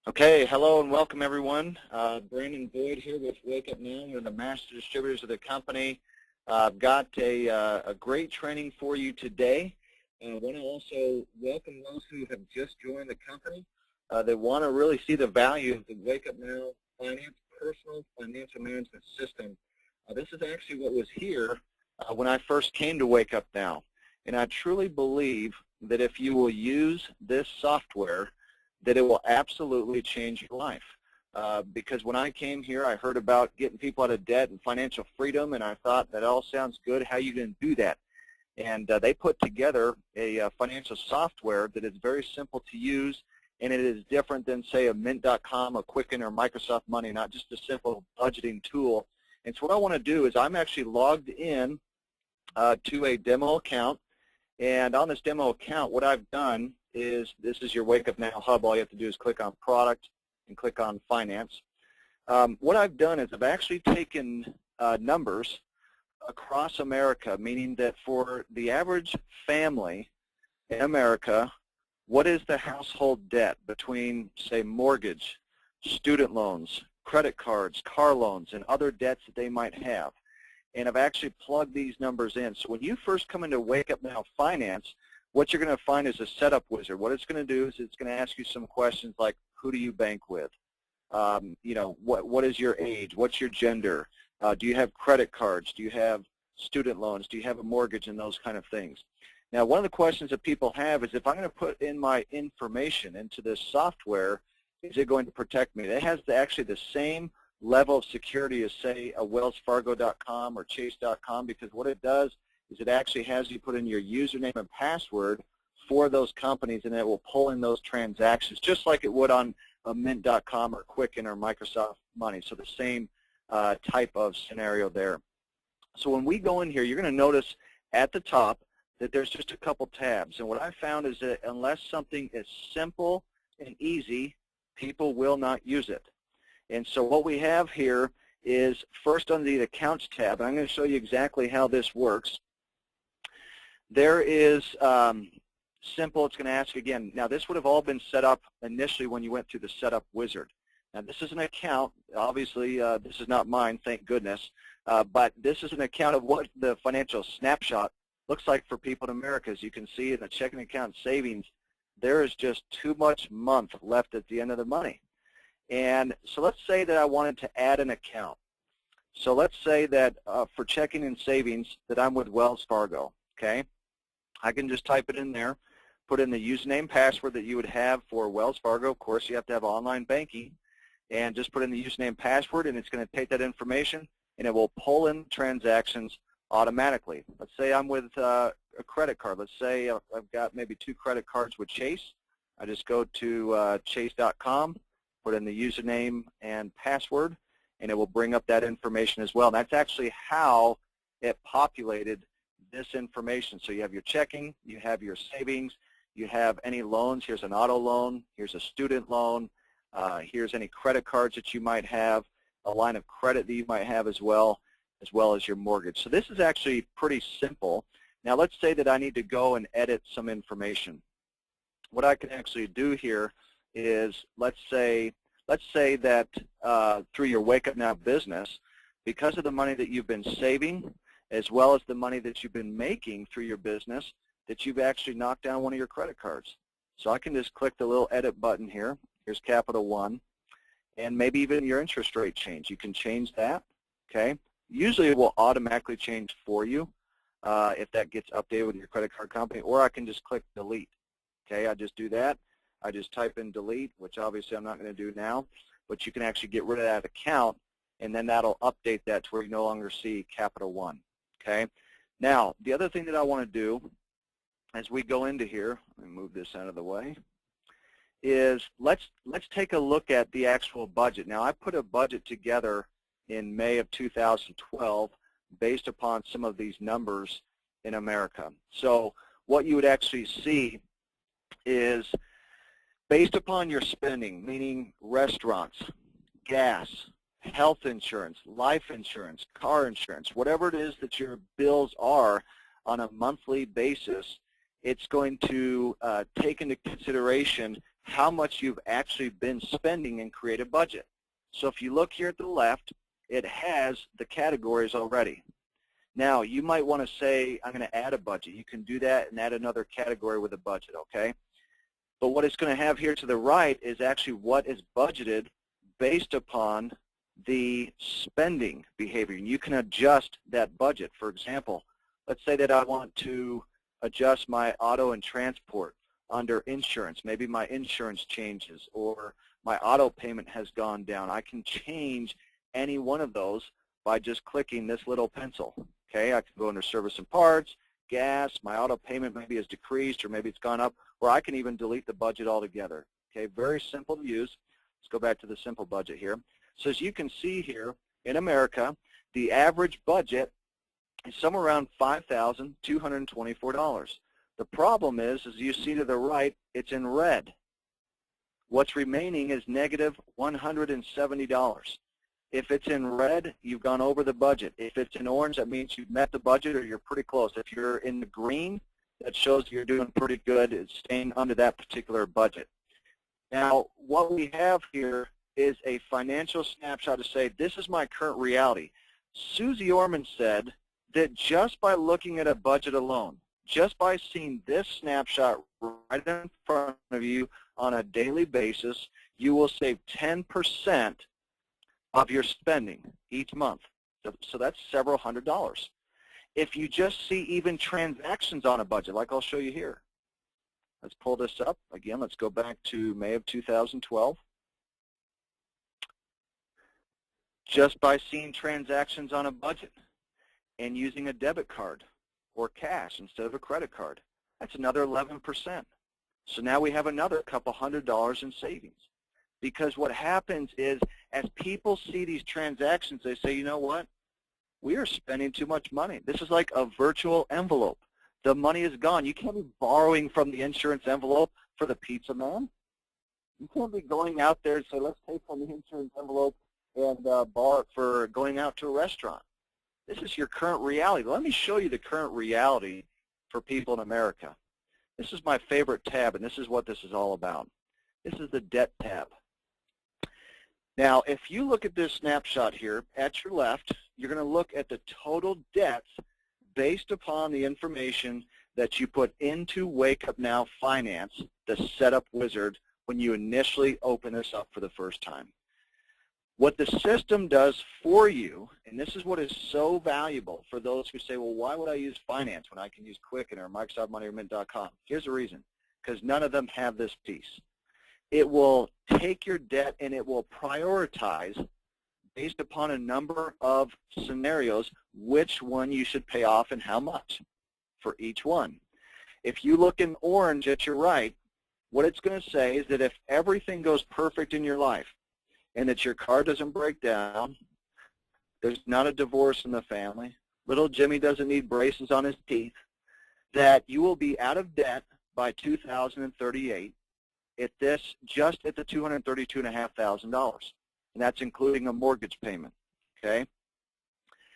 Okay, hello and welcome everyone. Brandon Boyd here with Wake Up Now. We're the master distributors of the company. I've got a great training for you today. I want to also welcome those who have just joined the company that want to really see the value of the Wake Up Now Finance Personal Financial Management System. This is actually what was here when I first came to Wake Up Now. And I truly believe that if you will use this software, that it will absolutely change your life. Because when I came here, I heard about getting people out of debt and financial freedom, and I thought that all sounds good. How are you going to do that? And they put together a financial software that is very simple to use, and it is different than, say, a Mint.com, a Quicken, or Microsoft Money, not just a simple budgeting tool. And so what I want to do is I'm actually logged in to a demo account, and on this demo account, what I've done is, this is your Wake Up Now hub. All you have to do is click on Product and click on Finance. What I've done is I've actually taken numbers across America, meaning that for the average family in America, what is the household debt between, say, mortgage, student loans, credit cards, car loans, and other debts that they might have. And I've actually plugged these numbers in. So when you first come into Wake Up Now Finance, what you're going to find is a setup wizard. What it's going to do is it's going to ask you some questions like, who do you bank with? What is your age? What's your gender? Do you have credit cards? Do you have student loans? Do you have a mortgage, and those kind of things? Now, one of the questions that people have is, if I'm going to put in my information into this software, is it going to protect me? It has actually the same level of security as, say, a WellsFargo.com or Chase.com, because what it does is it actually has you put in your username and password for those companies, and it will pull in those transactions just like it would on a Mint.com or Quicken or Microsoft Money. So the same type of scenario there. So when we go in here, you're going to notice at the top that there's just a couple tabs. And what I found is that unless something is simple and easy, people will not use it. And so what we have here is, first under the Accounts tab, and I'm going to show you exactly how this works. There is simple, it's going to ask again. Now, this would have all been set up initially when you went through the setup wizard. Now, this is an account. Obviously, this is not mine, thank goodness. But this is an account of what the financial snapshot looks like for people in America. As you can see in the checking account savings, there is just too much month left at the end of the money. And so let's say that I wanted to add an account. So let's say that for checking and savings that I'm with Wells Fargo, okay? I can just type it in there, put in the username, password that you would have for Wells Fargo. Of course, you have to have online banking, and just put in the username, password, and it's going to take that information, and it will pull in transactions automatically. Let's say I'm with a credit card. Let's say I've got maybe 2 credit cards with Chase. I just go to chase.com, put in the username and password, and it will bring up that information as well. And that's actually how it populated this information. So you have your checking, you have your savings, you have any loans. Here's an auto loan, here's a student loan, here's any credit cards that you might have, a line of credit that you might have as well as your mortgage. So this is actually pretty simple. Now let's say that I need to go and edit some information. What I can actually do here is, let's say that through your Wake Up Now business, because of the money that you've been saving, as well as the money that you've been making through your business, that you've actually knocked down one of your credit cards. So I can just click the little edit button here. Here's Capital One. And maybe even your interest rate change. You can change that, okay? Usually it will automatically change for you if that gets updated with your credit card company, or I can just click delete, okay? I just do that. I just type in delete, which obviously I'm not going to do now, but you can actually get rid of that account, and then that'll update that to where you no longer see Capital One. Okay. Now, the other thing that I want to do as we go into here, let me move this out of the way, is let's take a look at the actual budget. Now, I put a budget together in May of 2012 based upon some of these numbers in America. So what you would actually see is, based upon your spending, meaning restaurants, gas, health insurance, life insurance, car insurance, whatever it is that your bills are on a monthly basis, it's going to take into consideration how much you've actually been spending and create a budget. So if you look here at the left, it has the categories already. Now, you might want to say, I'm going to add a budget. You can do that and add another category with a budget, okay? But what it's going to have here to the right is actually what is budgeted based upon the spending behavior. And you can adjust that budget. For example, let's say that I want to adjust my auto and transport under insurance. Maybe my insurance changes or my auto payment has gone down. I can change any one of those by just clicking this little pencil. Okay, I can go under service and parts, gas, my auto payment maybe has decreased or maybe it's gone up, or I can even delete the budget altogether. Okay, very simple to use. Let's go back to the simple budget here. So as you can see here, in America, the average budget is somewhere around $5,224. The problem is, as you see to the right, it's in red. What's remaining is negative $170. If it's in red, you've gone over the budget. If it's in orange, that means you've met the budget or you're pretty close. If you're in the green, that shows you're doing pretty good. It's staying under that particular budget. Now, what we have here is a financial snapshot to say, this is my current reality. Susie Orman said that just by looking at a budget alone, just by seeing this snapshot right in front of you on a daily basis, you will save 10% of your spending each month. So that's several $100s. If you just see even transactions on a budget, like I'll show you here. Let's pull this up. Again, let's go back to May of 2012. Just by seeing transactions on a budget and using a debit card or cash instead of a credit card, that's another 11%. So now we have another couple $100 in savings. Because what happens is, as people see these transactions, they say, you know what? We are spending too much money. This is like a virtual envelope. The money is gone. You can't be borrowing from the insurance envelope for the pizza man. You can't be going out there and say, let's take from the insurance envelope and borrow it for going out to a restaurant. This is your current reality. Let me show you the current reality for people in America. This is my favorite tab, and this is what this is all about. This is the debt tab. Now, if you look at this snapshot here, at your left, you're going to look at the total debts based upon the information that you put into WakeUpNow Finance, the setup wizard, when you initially open this up for the first time. What the system does for you, and this is what is so valuable for those who say, well, why would I use finance when I can use Quicken or Microsoft Money or Mint.com? Here's the reason, because none of them have this piece. It will take your debt and it will prioritize based upon a number of scenarios which one you should pay off and how much for each one. If you look in orange at your right, what it's going to say is that if everything goes perfect in your life and that your car doesn't break down, there's not a divorce in the family, little Jimmy doesn't need braces on his teeth, that you will be out of debt by 2038 at this, just at the $232,500, and that's including a mortgage payment, okay?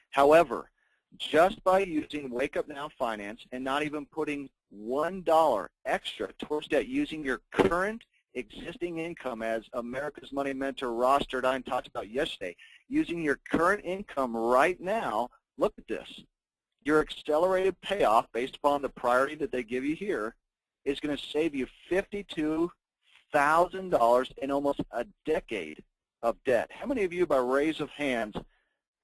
However, just by using WakeUpNow Finance and not even putting $1 extra towards debt, using your current existing income, as America's Money Mentor Ross Sturdine talked about yesterday, using your current income right now, look at this. Your accelerated payoff, based upon the priority that they give you here, is going to save you $52,000 in almost a decade of debt. How many of you, by raise of hands,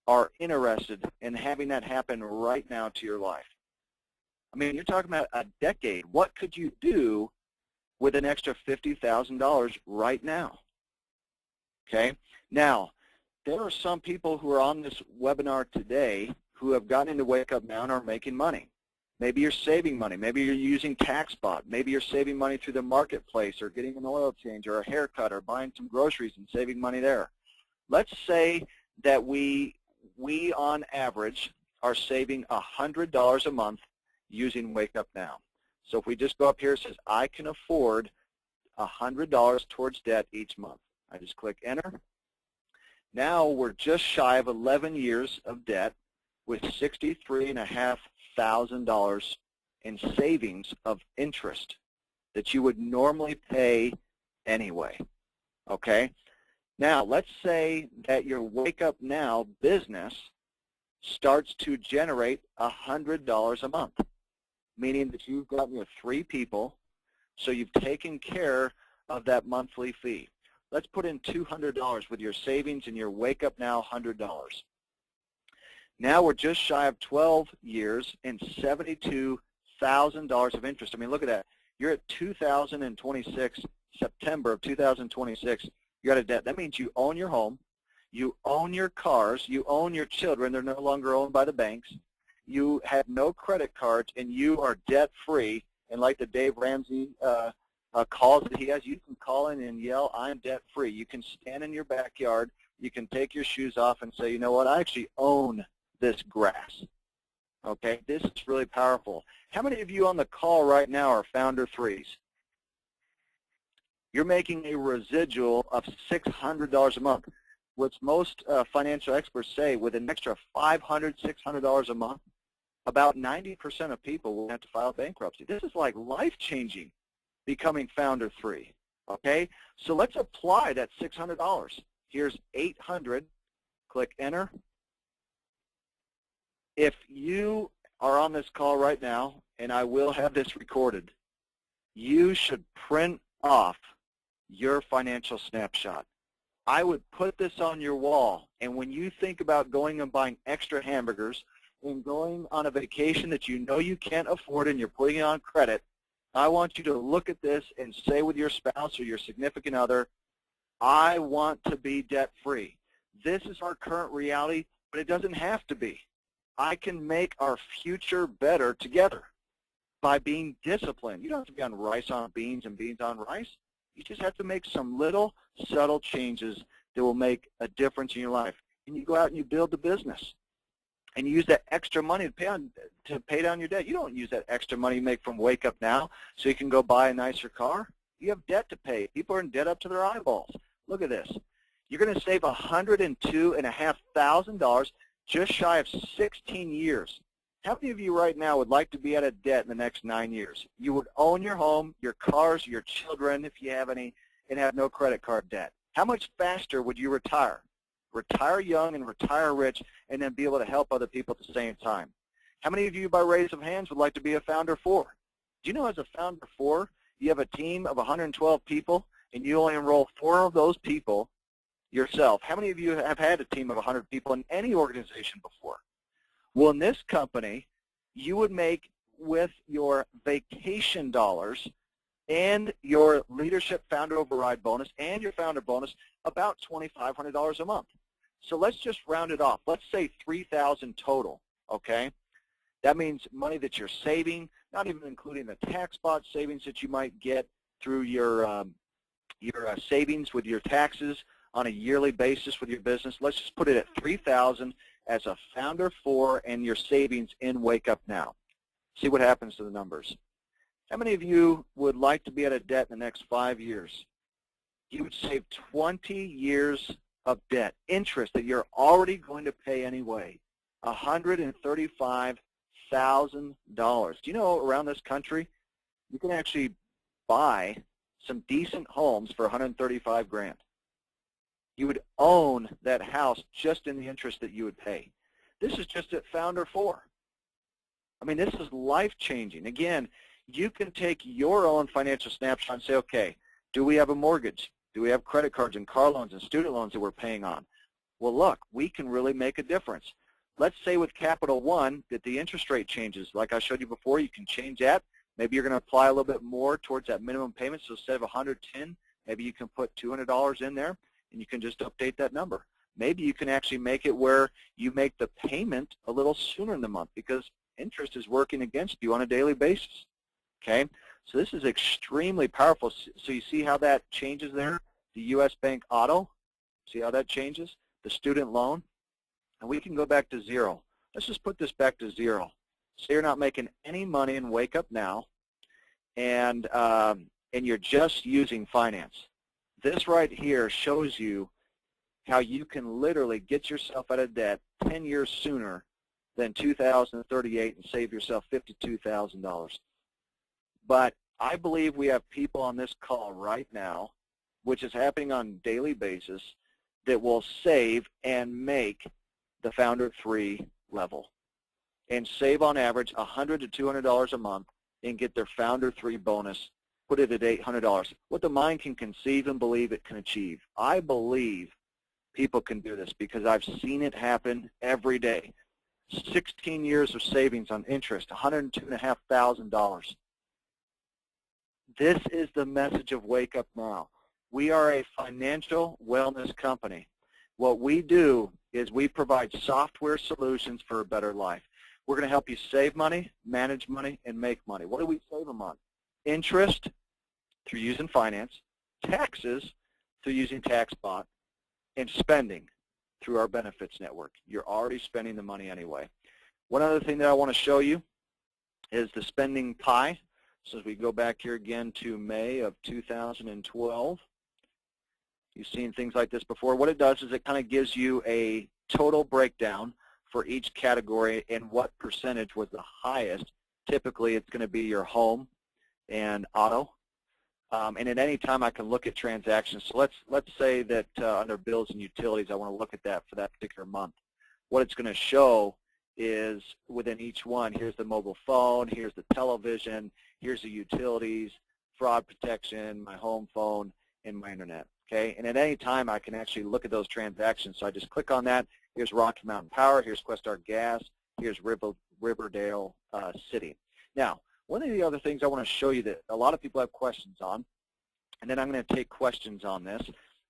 are interested in having that happen right now to your life? I mean, you're talking about a decade. What could you do with an extra $50,000 right now? Okay? Now, there are some people who are on this webinar today who have gotten into WakeUpNow and are making money. Maybe you're saving money. Maybe you're using TaxBot. Maybe you're saving money through the marketplace or getting an oil change or a haircut or buying some groceries and saving money there. Let's say that we on average are saving $100 a month using WakeUpNow. So if we just go up here, it says I can afford $100 towards debt each month. I just click enter. Now we're just shy of 11 years of debt with $63,500 in savings of interest that you would normally pay anyway, okay? Now, let's say that your Wake Up Now business starts to generate $100 a month, meaning that you've gotten your 3 people, so you've taken care of that monthly fee. Let's put in $200 with your savings and your Wake Up Now $100. Now we're just shy of 12 years and $72,000 of interest. I mean, look at that. You're at 2026, September of 2026, you're out of debt. That means you own your home, you own your cars, you own your children. They're no longer owned by the banks. You have no credit cards, and you are debt-free. And like the Dave Ramsey calls that he has, you can call in and yell, "I'm debt-free." You can stand in your backyard. You can take your shoes off and say, "You know what? I actually own this grass." Okay, this is really powerful. How many of you on the call right now are founder threes? You're making a residual of $600 a month. What's most financial experts say, with an extra $500, $600 a month, about 90% of people will have to file bankruptcy. This is like life-changing, becoming founder 3. Okay, so let's apply that $600. Here's 800. Click enter. If you are on this call right now, and I will have this recorded, you should print off your financial snapshot. I would put this on your wall, and when you think about going and buying extra hamburgers and going on a vacation that you know you can't afford and you're putting it on credit, I want you to look at this and say with your spouse or your significant other, "I want to be debt-free." This is our current reality, but it doesn't have to be. I can make our future better together by being disciplined. You don't have to be on rice on beans and beans on rice. You just have to make some little subtle changes that will make a difference in your life. And you go out and you build the business. And you use that extra money to pay down your debt. You don't use that extra money you make from Wake Up Now so you can go buy a nicer car. You have debt to pay. People are in debt up to their eyeballs. Look at this. You're going to save $102,500, just shy of 16 years. How many of you right now would like to be out of debt in the next 9 years? You would own your home, your cars, your children, if you have any, and have no credit card debt. How much faster would you retire? Retire young and retire rich, and then be able to help other people at the same time. How many of you, by raise of hands, would like to be a founder 4? Do you know as a founder 4, you have a team of 112 people, and you only enroll 4 of those people yourself? How many of you have had a team of 100 people in any organization before? Well, in this company, you would make, with your vacation dollars and your leadership founder override bonus and your founder bonus, about $2,500 a month. So let's just round it off. Let's say $3,000 total, okay? That means money that you're saving, not even including the tax spot savings that you might get through your savings with your taxes on a yearly basis with your business. Let's just put it at $3,000 as a founder 4 and your savings in Wake Up Now. See what happens to the numbers. How many of you would like to be out of debt in the next 5 years? You would save 20 years of debt, interest that you're already going to pay anyway, $135,000. Do you know around this country, you can actually buy some decent homes for $135 grand. You would own that house just in the interest that you would pay. This is just at Founder 4. I mean, this is life-changing. Again, you can take your own financial snapshot and say, okay, do we have a mortgage? Do we have credit cards and car loans and student loans that we're paying on? Well, look, we can really make a difference. Let's say with Capital One that the interest rate changes. Like I showed you before, you can change that. Maybe you're going to apply a little bit more towards that minimum payment. So instead of $110, maybe you can put $200 in there, and you can just update that number. Maybe you can actually make it where you make the payment a little sooner in the month because interest is working against you on a daily basis. Okay? So this is extremely powerful. So you see how that changes there? The U.S. Bank Auto, see how that changes? The student loan, and we can go back to 0. Let's just put this back to 0. Say you're not making any money in Wake Up Now, and you're just using finance. This right here shows you how you can literally get yourself out of debt 10 years sooner than 2038 and save yourself $52,000. But I believe we have people on this call right now which is happening on a daily basis, that will save and make the Founder 3 level and save on average $100 to $200 a month and get their Founder 3 bonus, put it at $800. What the mind can conceive and believe it can achieve. I believe people can do this because I've seen it happen every day. 16 years of savings on interest, $102,500. This is the message of Wake Up Now. We are a financial wellness company. What we do is we provide software solutions for a better life. We're going to help you save money, manage money, and make money. What do we save them on? Interest through using finance, taxes through using TaxBot, and spending through our benefits network. You're already spending the money anyway. One other thing that I want to show you is the spending pie. So as we go back here again to May of 2012, you've seen things like this before. What it does is it kind of gives you a total breakdown for each category and what percentage was the highest. Typically, it's going to be your home and auto. And at any time, I can look at transactions. So let's say that under bills and utilities, I want to look at that for that particular month. What it's going to show is within each one, here's the mobile phone, here's the television, here's the utilities, fraud protection, my home phone, and my internet. Okay, and at any time, I can actually look at those transactions. So I just click on that. Here's Rocky Mountain Power. Here's Questar Gas. Here's Riverdale City. Now, one of the other things I want to show you that a lot of people have questions on, and then I'm going to take questions on this,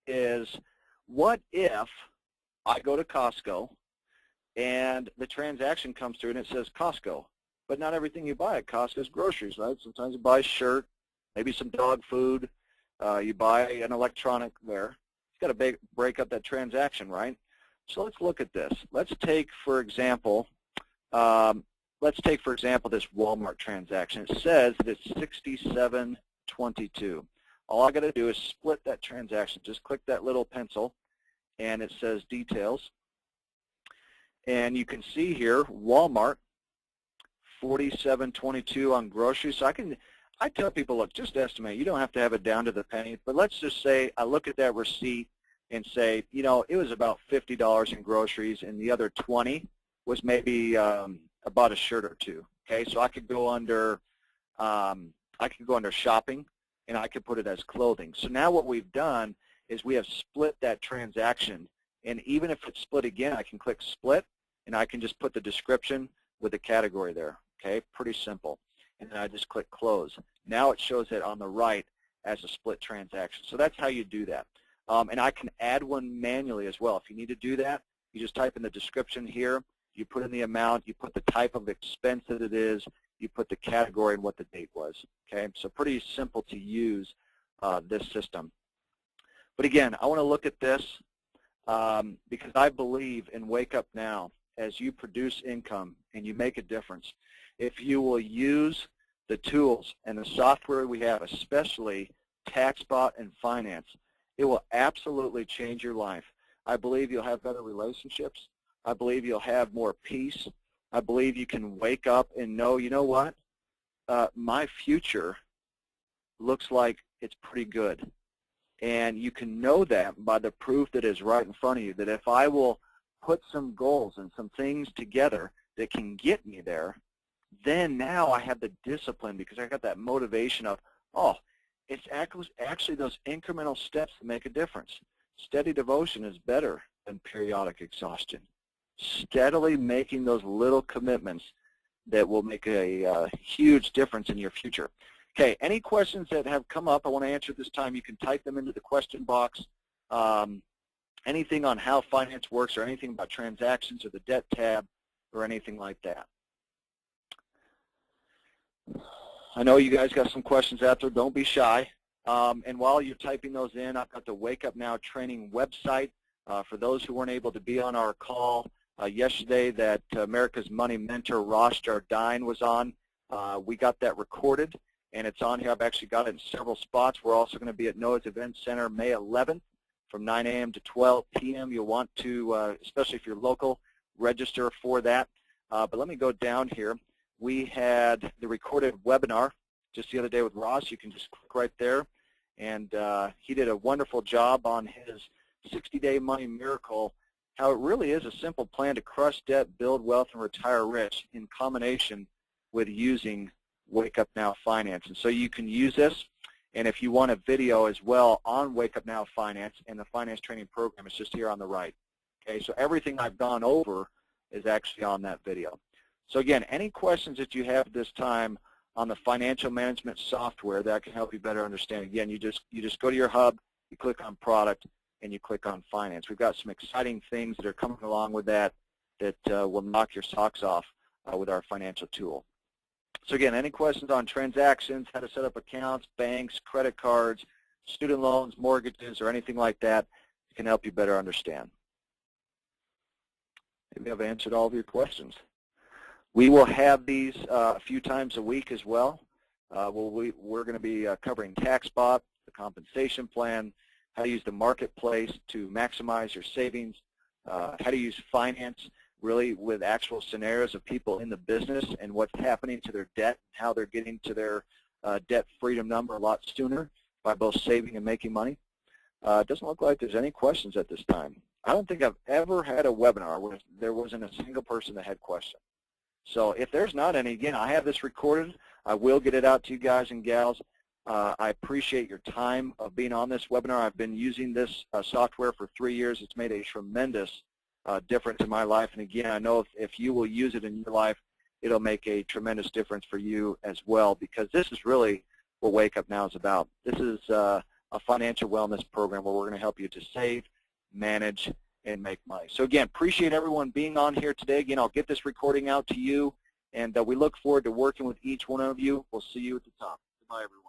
is what if I go to Costco and the transaction comes through and it says Costco, but not everything you buy at Costco is groceries, right? Sometimes you buy a shirt, maybe some dog food, you buy an electronic there. You've got to break up that transaction, right? So let's look at this. Let's take, for example, this Walmart transaction. It says that it's $67.22. All I got to do is split that transaction. Just click that little pencil, and it says details. And you can see here, Walmart, $47.22 on groceries. So I tell people, look, just estimate. You don't have to have it down to the penny, but let's just say I look at that receipt and say, you know, it was about $50 in groceries, and the other 20 was maybe about a shirt or two. Okay, so I could go under shopping, and I could put it as clothing. So now what we've done is we have split that transaction, and even if it's split again, I can click split, and I can just put the description with the category there. Okay, pretty simple. And then I just click close. Now it shows it on the right as a split transaction. So that's how you do that. And I can add one manually as well. If you need to do that, you just type in the description here, you put in the amount, you put the type of expense that it is, you put the category and what the date was. Okay, so pretty simple to use this system. But again, I want to look at this because I believe in Wake Up Now. As you produce income and you make a difference, if you will use the tools and the software we have, especially TaxBot and finance, it will absolutely change your life. I believe you'll have better relationships. I believe you'll have more peace. I believe you can wake up and know, you know what, my future looks like it's pretty good. And you can know that by the proof that is right in front of you, that if I will put some goals and some things together that can get me there, then now I have the discipline because I got that motivation of, oh, it's actually those incremental steps that make a difference. Steady devotion is better than periodic exhaustion. Steadily making those little commitments that will make a huge difference in your future. Okay, any questions that have come up I want to answer this time, you can type them into the question box. Anything on how finance works or anything about transactions or the debt tab or anything like that. I know you guys got some questions out there. Don't be shy. And while you're typing those in, I've got the Wake Up Now training website. For those who weren't able to be on our call yesterday that America's Money mentor Ross Jardine was on, we got that recorded, and it's on here. I've actually got it in several spots. We're also going to be at Noah's Event Center May 11th from 9 a.m. to 12 p.m. You'll want to, especially if you're local, register for that. But let me go down here. We had the recorded webinar just the other day with Ross. You can just click right there, and he did a wonderful job on his 60-day money miracle, how it really is a simple plan to crush debt, build wealth, and retire rich in combination with using Wake Up Now Finance. And so you can use this, and if you want a video as well on Wake Up Now Finance and the finance training program, it's just here on the right. Okay, so everything I've gone over is actually on that video. So again, any questions that you have at this time on the financial management software that can help you better understand, again, you just go to your hub, you click on product, and you click on finance. We've got some exciting things that are coming along with that will knock your socks off with our financial tool. So again, any questions on transactions, how to set up accounts, banks, credit cards, student loans, mortgages, or anything like that, it can help you better understand. Maybe I've answered all of your questions. We will have these a few times a week as well. We're going to be covering TaxBot, the compensation plan, how to use the marketplace to maximize your savings, how to use finance really with actual scenarios of people in the business and what's happening to their debt, how they're getting to their debt freedom number a lot sooner by both saving and making money. It doesn't look like there's any questions at this time. I don't think I've ever had a webinar where there wasn't a single person that had questions. So if there's not any, again, I have this recorded. I will get it out to you guys and gals. I appreciate your time of being on this webinar. I've been using this software for 3 years. It's made a tremendous difference in my life. And again, I know if you will use it in your life, it'll make a tremendous difference for you as well, because this is really what Wake Up Now is about. This is a financial wellness program where we're going to help you to save, manage, and make money. So again, appreciate everyone being on here today. Again, I'll get this recording out to you, and we look forward to working with each one of you. We'll see you at the top. Goodbye, everyone.